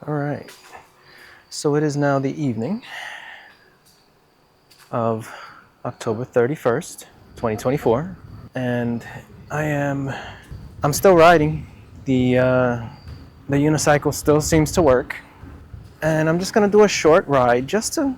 All right, so it is now the evening of October 31st, 2024, and I'm still riding. The unicycle still seems to work, and I'm just gonna do a short ride just to,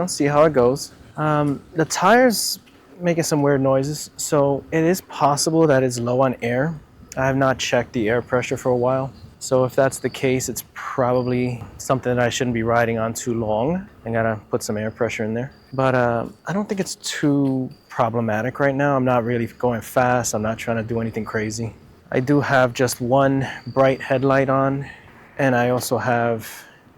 see how it goes. The tires making some weird noises, so it is possible that it's low on air. I have not checked the air pressure for a while. So if that's the case, it's probably something that I shouldn't be riding on too long. I gotta put some air pressure in there. But I don't think it's too problematic right now. I'm not really going fast. I'm not trying to do anything crazy. I do have just one bright headlight on, and I also have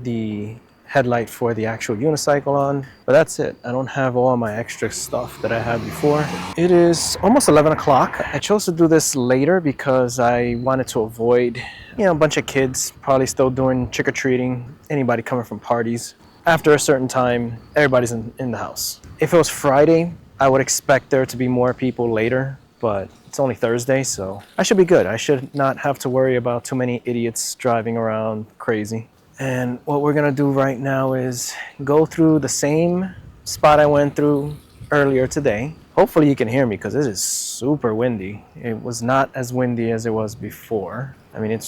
the headlight for the actual unicycle on, but that's it. I don't have all my extra stuff that I had before. It is almost 11 o'clock. I chose to do this later because I wanted to avoid, a bunch of kids probably still doing trick-or-treating, anybody coming from parties. After a certain time, everybody's in the house. If it was Friday, I would expect there to be more people later, but it's only Thursday, so I should be good. I should not have to worry about too many idiots driving around crazy. And what we're gonna do right now is go through the same spot I went through earlier today. Hopefully you can hear me because it is super windy. It was not as windy as it was before. I mean, it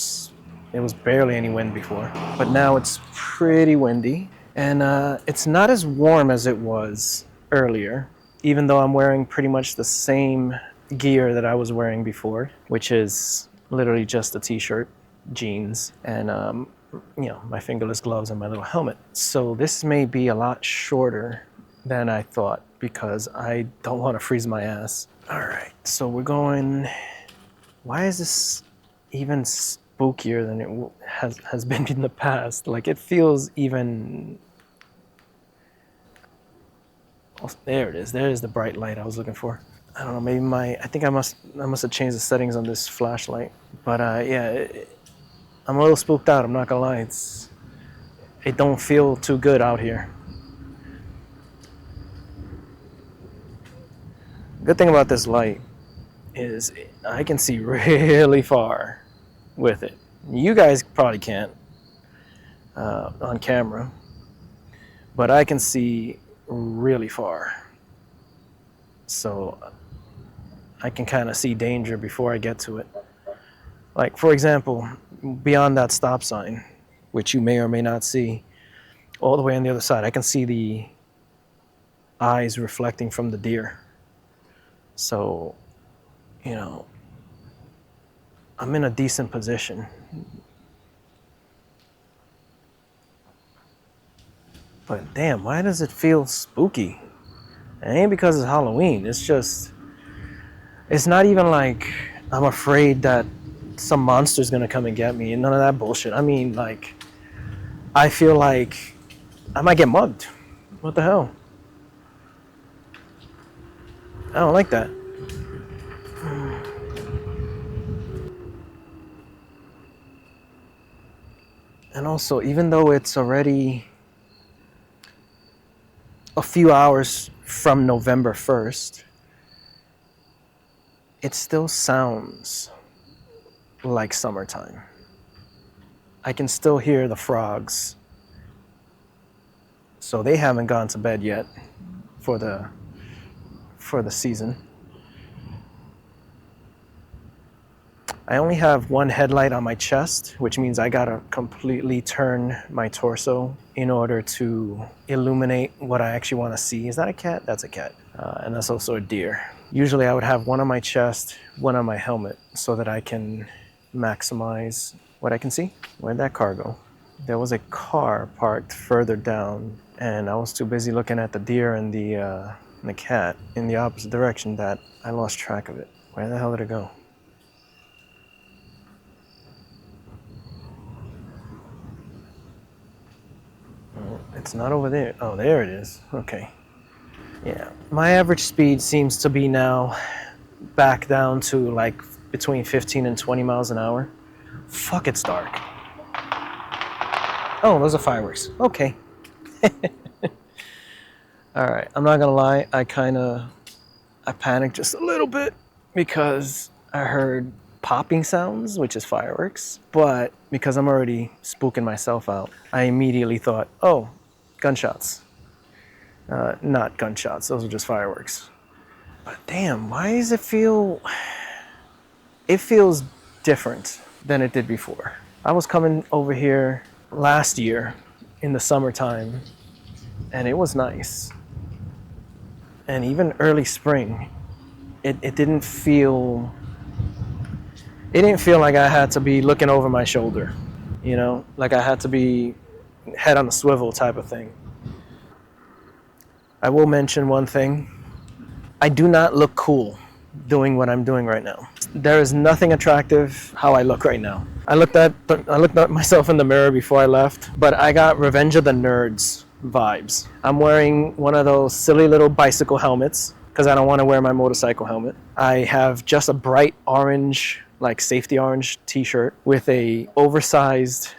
was barely any wind before, but now it's pretty windy. And it's not as warm as it was earlier, even though I'm wearing pretty much the same gear that I was wearing before, which is literally just a t-shirt, jeans, and my fingerless gloves and my little helmet. So this may be a lot shorter than I thought because I don't want to freeze my ass. All right, so we're going. Why is this even spookier than it has been in the past? Like, it feels even. Oh, there it is. There is the bright light I was looking for. I don't know. Maybe I think I must have changed the settings on this flashlight. But yeah. I'm a little spooked out, I'm not gonna lie. It don't feel too good out here. Good thing about this light is I can see really far with it. You guys probably can't on camera, but I can see really far. So I can kind of see danger before I get to it. Like, for example, beyond that stop sign, which you may or may not see, all the way on the other side, I can see the eyes reflecting from the deer. So, I'm in a decent position. But damn, why does it feel spooky? It ain't because it's Halloween. It's not even like I'm afraid that some monster's gonna come and get me and none of that bullshit. I mean, like, I feel like I might get mugged. What the hell? I don't like that. And also, even though it's already a few hours from November 1st, it still sounds like summertime. I can still hear the frogs. So they haven't gone to bed yet for the season. I only have one headlight on my chest, which means I gotta completely turn my torso in order to illuminate what I actually want to see. Is that a cat? That's a cat. And that's also a deer. Usually I would have one on my chest, one on my helmet, so that I can maximize what I can see. Where'd that car go? There was a car parked further down, and I was too busy looking at the deer and the cat in the opposite direction that I lost track of it. Where the hell did it go? Oh, it's not over there. Oh, there it is. Okay. Yeah. My average speed seems to be now back down to like between 15 and 20 miles an hour. Fuck, it's dark. Oh, those are fireworks. Okay. All right. I'm not gonna lie. I panicked just a little bit because I heard popping sounds, which is fireworks. But because I'm already spooking myself out, I immediately thought, oh, gunshots. Not gunshots, those are just fireworks. But damn, why does it feel... It feels different than it did before. I was coming over here last year in the summertime, and it was nice. And even early spring, it didn't feel like I had to be looking over my shoulder, you know, like I had to be head on a swivel type of thing. I will mention one thing. I do not look cool doing what I'm doing right now. There is nothing attractive how I look right now. I looked at myself in the mirror before I left, but I got Revenge of the Nerds vibes. I'm wearing one of those silly little bicycle helmets because I don't want to wear my motorcycle helmet. I have just a bright orange, like safety orange t-shirt with a oversized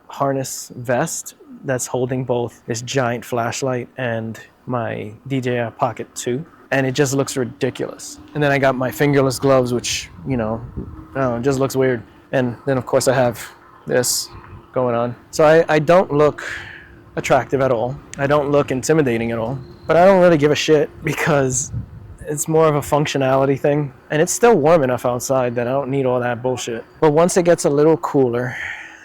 harness vest that's holding both this giant flashlight and my DJI Pocket 2. And it just looks ridiculous. And then I got my fingerless gloves, which, you know, I don't know, just looks weird. And then of course I have this going on. So I don't look attractive at all. I don't look intimidating at all. But I don't really give a shit because it's more of a functionality thing. And it's still warm enough outside that I don't need all that bullshit. But once it gets a little cooler,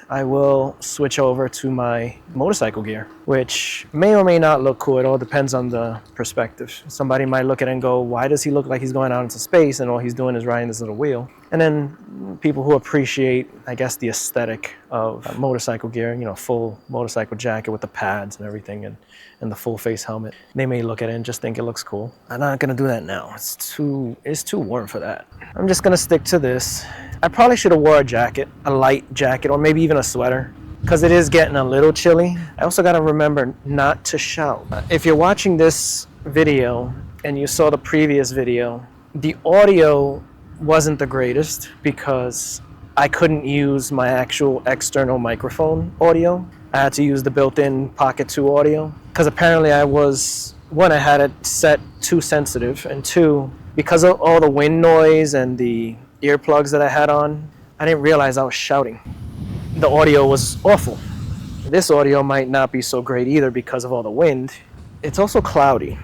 I will switch over to my motorcycle gear, which may or may not look cool. It all depends on the perspective. Somebody might look at it and go, why does he look like he's going out into space and all he's doing is riding this little wheel? And then people who appreciate, I guess, the aesthetic of motorcycle gear, you know, full motorcycle jacket with the pads and everything and the full face helmet, they may look at it and just think it looks cool. I'm not gonna do that now. It's too warm for that. I'm just gonna stick to this. I probably should have wore a jacket, a light jacket, or maybe even a sweater, because it is getting a little chilly. I also gotta remember not to shout. If you're watching this video and you saw the previous video, the audio wasn't the greatest because I couldn't use my actual external microphone audio. I had to use the built-in Pocket 2 audio because apparently I had it set too sensitive, and two, because of all the wind noise and the earplugs that I had on, I didn't realize I was shouting. The audio was awful. This audio might not be so great either because of all the wind. It's also cloudy.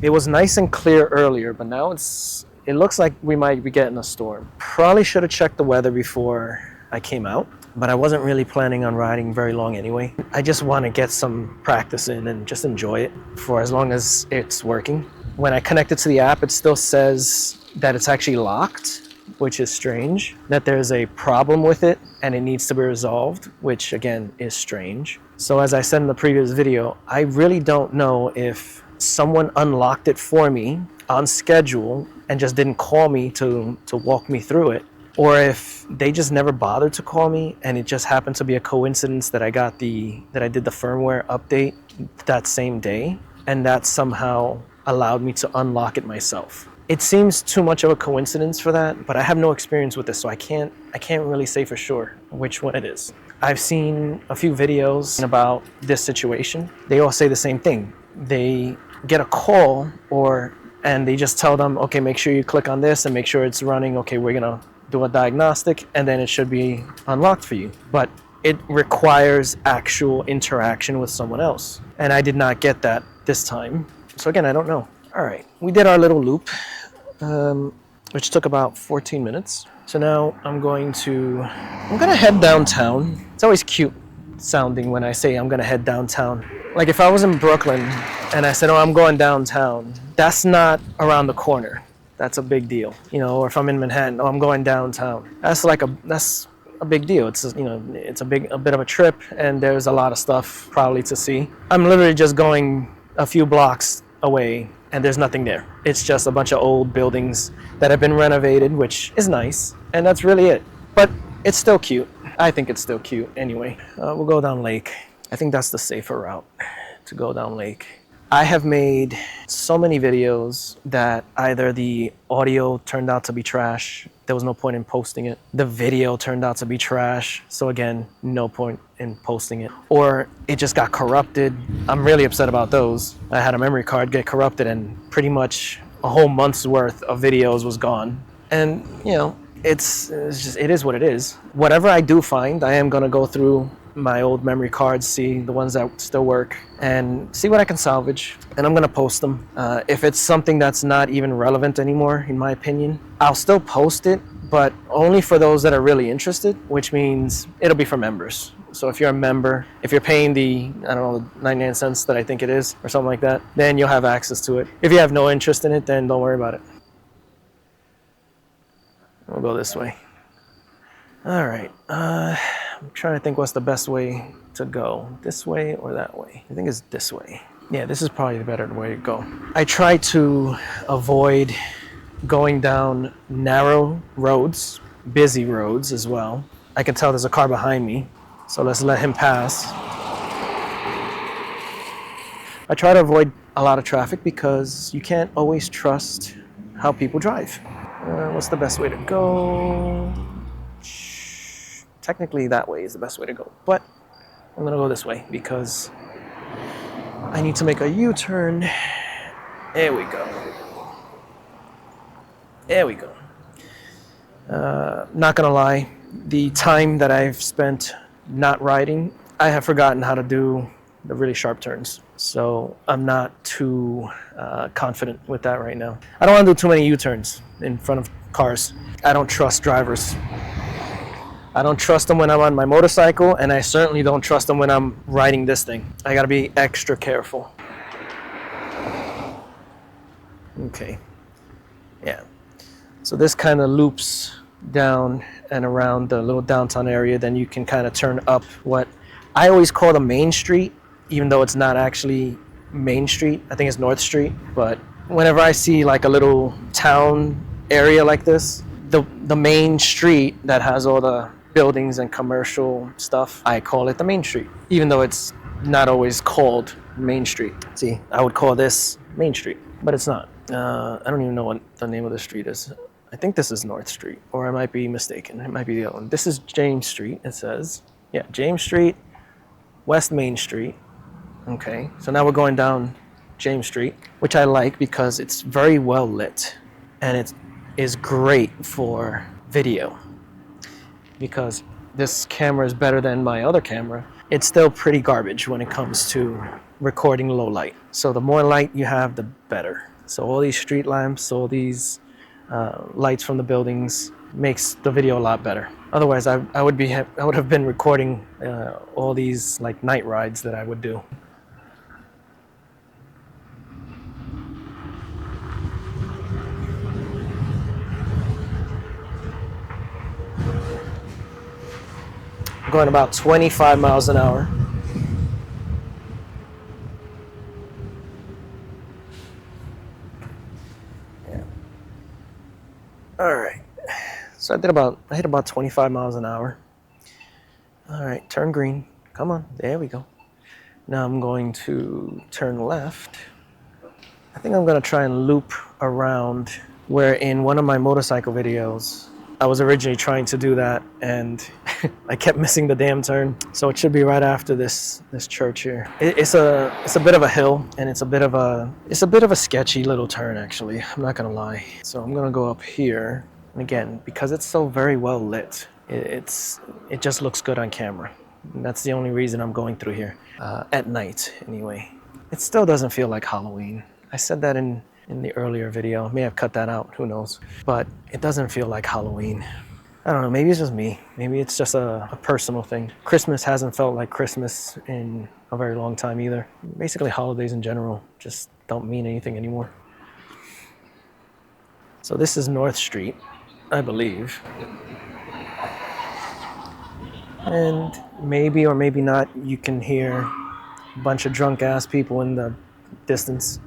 It was nice and clear earlier, but now it looks like we might be getting a storm. Probably should have checked the weather before I came out, but I wasn't really planning on riding very long anyway. I just want to get some practice in and just enjoy it for as long as it's working. When I connect it to the app, it still says that it's actually locked, which is strange, that there's a problem with it and it needs to be resolved, which again is strange. So as I said in the previous video, I really don't know if someone unlocked it for me on schedule and just didn't call me to walk me through it, or if they just never bothered to call me and it just happened to be a coincidence that I did the firmware update that same day, and that somehow allowed me to unlock it myself. It seems too much of a coincidence for that, but I have no experience with this, so I can't really say for sure which one it is. I've seen a few videos about this situation. They all say the same thing. They get a call and they just tell them, okay, make sure you click on this and make sure it's running. Okay, we're gonna do a diagnostic and then it should be unlocked for you. But it requires actual interaction with someone else. And I did not get that this time. So again, I don't know. All right, we did our little loop, which took about 14 minutes. So now I'm gonna head downtown. It's always cute sounding when I say I'm gonna head downtown. Like if I was in Brooklyn and I said, oh, I'm going downtown, that's not around the corner. That's a big deal. You know, or if I'm in Manhattan, oh, I'm going downtown. That's a big deal. It's a bit of a trip, and there's a lot of stuff probably to see. I'm literally just going a few blocks away and there's nothing there. It's just a bunch of old buildings that have been renovated, which is nice, and that's really it. But it's still cute. I think it's still cute anyway. We'll go down Lake. I think that's the safer route, to go down Lake. I have made so many videos that either the audio turned out to be trash, there was no point in posting it. The video turned out to be trash, so again, no point in posting it. Or it just got corrupted. I'm really upset about those. I had a memory card get corrupted and pretty much a whole month's worth of videos was gone. And, you know, it is what it is. Whatever I do find, I am gonna go through my old memory cards, see the ones that still work, and see what I can salvage, and I'm gonna post them. If it's something that's not even relevant anymore, in my opinion, I'll still post it, but only for those that are really interested, which means it'll be for members. So if you're a member, if you're paying the, I don't know, 99 cents that I think it is, or something like that, then you'll have access to it. If you have no interest in it, then don't worry about it. We'll go this way. All right, I'm trying to think what's the best way to go. This way or that way? I think it's this way. Yeah, this is probably the better way to go. I try to avoid going down narrow roads, busy roads as well. I can tell there's a car behind me, so let's let him pass. I try to avoid a lot of traffic because you can't always trust how people drive. What's the best way to go? Technically that way is the best way to go, but I'm gonna go this way because I need to make a U-turn. There we go. There we go. Not gonna lie, the time that I've spent not riding, I have forgotten how to do the really sharp turns. So I'm not too confident with that right now. I don't want to do too many U-turns in front of cars. I don't trust drivers. I don't trust them when I'm on my motorcycle, and I certainly don't trust them when I'm riding this thing. I gotta be extra careful. Okay, yeah. So this kind of loops down and around the little downtown area. Then you can kind of turn up what I always call the main street, even though it's not actually Main Street. I think it's North Street. But whenever I see like a little town area like this, the main street that has all the buildings and commercial stuff, I call it the Main Street, even though it's not always called Main Street. See, I would call this Main Street, but it's not. I don't even know what the name of the street is. I think this is North Street, or I might be mistaken. It might be the other one. This is James Street, it says. Yeah, James Street, West Main Street. Okay, so now we're going down James Street, which I like because it's very well lit, and it is great for video. Because this camera is better than my other camera, it's still pretty garbage when it comes to recording low light. So the more light you have, the better. So all these street lamps, all these lights from the buildings makes the video a lot better. Otherwise, I would have been recording all these like night rides that I would do. Going about 25 miles an hour. Yeah. All right. So I hit about 25 miles an hour. All right, turn green. Come on, there we go. Now I'm going to turn left. I think I'm gonna try and loop around where in one of my motorcycle videos, I was originally trying to do that and I kept missing the damn turn. So it should be right after this church here. It's a bit of a hill, and it's a bit of a sketchy little turn actually. I'm not gonna lie. So I'm gonna go up here, and again, because it's so very well lit, it just looks good on camera. And that's the only reason I'm going through here at night anyway. It still doesn't feel like Halloween. I said that in the earlier video. I may have cut that out, who knows. But it doesn't feel like Halloween. I don't know, maybe it's just me. Maybe it's just a personal thing. Christmas hasn't felt like Christmas in a very long time either. Basically, holidays in general just don't mean anything anymore. So this is North Street, I believe. And maybe or maybe not, you can hear a bunch of drunk ass people in the distance.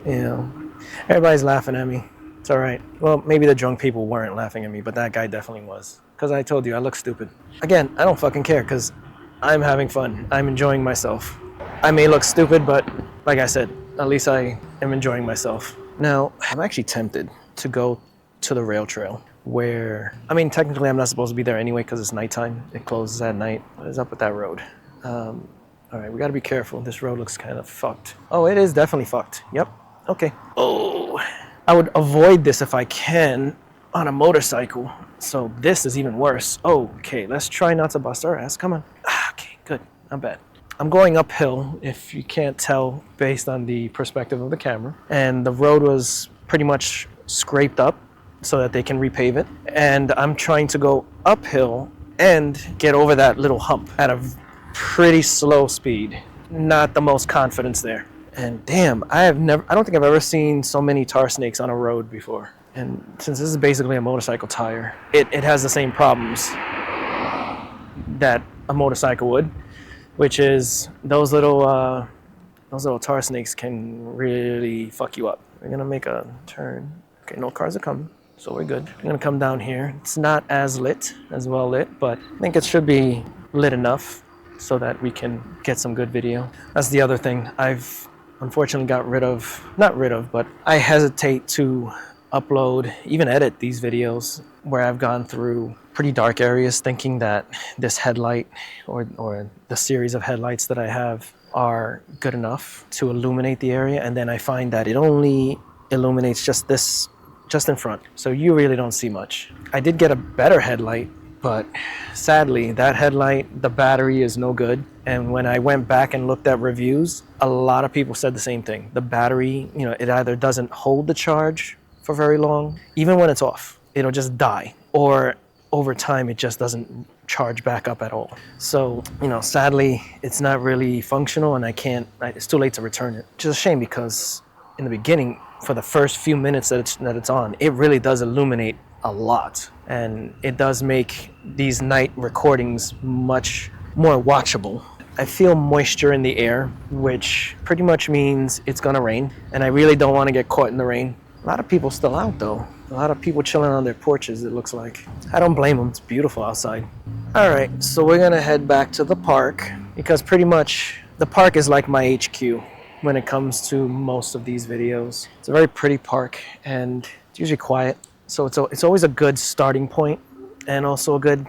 You know, everybody's laughing at me. It's all right. Well, maybe the drunk people weren't laughing at me, but that guy definitely was. Because I told you, I look stupid. Again, I don't fucking care because I'm having fun. I'm enjoying myself. I may look stupid, but like I said, at least I am enjoying myself. Now, I'm actually tempted to go to the rail trail where, I mean, technically I'm not supposed to be there anyway because it's nighttime. It closes at night. What is up with that road? All right, we got to be careful. This road looks kind of fucked. Oh, it is definitely fucked. Yep. Okay. Oh, I would avoid this if I can, on a motorcycle. So this is even worse. Okay, let's try not to bust our ass. Come on. Okay, good. Not bad. I'm going uphill, if you can't tell based on the perspective of the camera. And the road was pretty much scraped up so that they can repave it. And I'm trying to go uphill and get over that little hump at a pretty slow speed. Not the most confidence there. And damn, I don't think I've ever seen so many tar snakes on a road before. And since this is basically a motorcycle tire, it has the same problems that a motorcycle would, which is those little tar snakes can really fuck you up. We're gonna make a turn. Okay, no cars are coming, so we're good. I'm gonna come down here. It's not as well lit, but I think it should be lit enough so that we can get some good video. That's the other thing. I've unfortunately but I hesitate to upload, even edit these videos where I've gone through pretty dark areas thinking that this headlight or the series of headlights that I have are good enough to illuminate the area, and then I find that it only illuminates just in front, so you really don't see much. I did get a better headlight, but sadly that headlight, the battery is no good. And when I went back and looked at reviews, a lot of people said the same thing. The battery, it either doesn't hold the charge for very long, even when it's off, it'll just die, or over time it just doesn't charge back up at all. So, sadly, it's not really functional, and it's too late to return it. Which is a shame, because in the beginning, for the first few minutes that it's on, it really does illuminate a lot, and it does make these night recordings much more watchable. I feel moisture in the air, which pretty much means it's gonna rain, and I really don't want to get caught in the rain. A lot of people still out though. A lot of people chilling on their porches, it looks like. I don't blame them, it's beautiful outside. All right, so we're gonna head back to the park, because pretty much the park is like my HQ when it comes to most of these videos. It's a very pretty park, and it's usually quiet. So it's always a good starting point, and also a good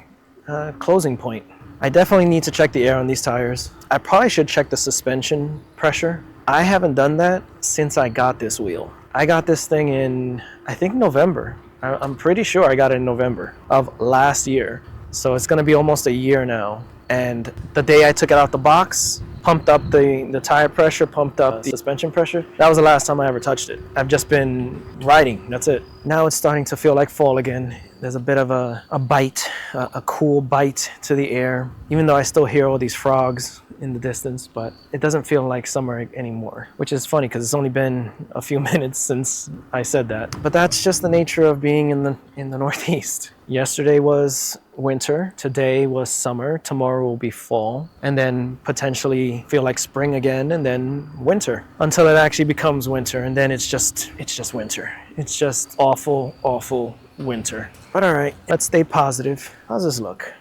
closing point. I definitely need to check the air on these tires. I probably should check the suspension pressure. I haven't done that since I got this wheel. I got this thing in, I think, November. I'm pretty sure I got it in November of last year. So it's gonna be almost a year now. And the day I took it out the box, pumped up the tire pressure, pumped up the suspension pressure. That was the last time I ever touched it. I've just been riding, that's it. Now it's starting to feel like fall again. There's a bit of a bite, a cool bite to the air, even though I still hear all these frogs in the distance, but it doesn't feel like summer anymore, which is funny because it's only been a few minutes since I said that. But that's just the nature of being in the Northeast. Yesterday was winter, today was summer, tomorrow will be fall, and then potentially feel like spring again, and then winter, until it actually becomes winter, and then it's just winter. It's just awful, awful winter. But all right, let's stay positive. How's this look?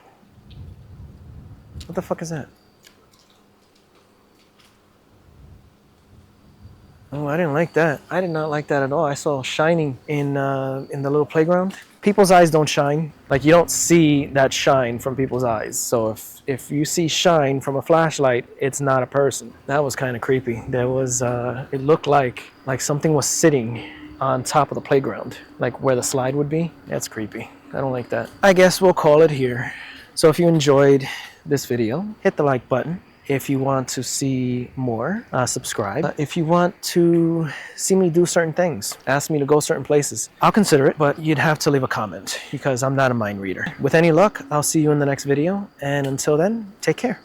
What the fuck is that? Oh, I didn't like that. I did not like that at all. I saw shining in the little playground. People's eyes don't shine. Like, you don't see that shine from people's eyes. So if you see shine from a flashlight, it's not a person. That was kind of creepy. There was, it looked like something was sitting on top of the playground, like where the slide would be. That's creepy. I don't like that. I guess we'll call it here. So if you enjoyed this video, hit the like button. If you want to see more, subscribe. If you want to see me do certain things, ask me to go certain places, I'll consider it, but you'd have to leave a comment because I'm not a mind reader. With any luck, I'll see you in the next video, and until then, take care.